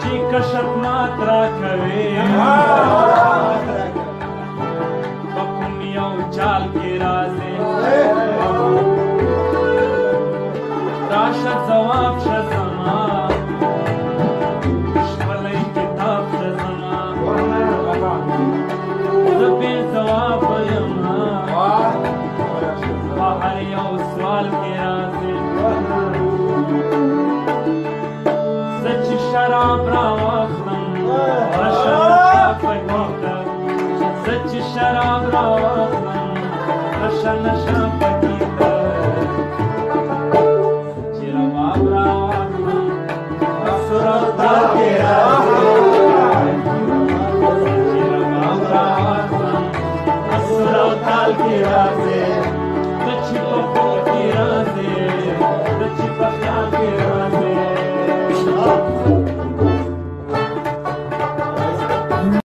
چې کشف ماترا کوي په کوم یو چال کې راځي راشه ځواب شه زما شپلی کتاب شه زما زه بې ځوابه یمه په هر یو سوال کې راځي زه چې شراب راواخلم راشه نشه پکې ته زه چې شراب راواخلم راشه نشه پکې ته چې رباب راواخلم سور او تال کې راځي چې رباب راواخلم سور او تال کې راځي ته چې په خوب کې راځي ته چې په خیال کې راځي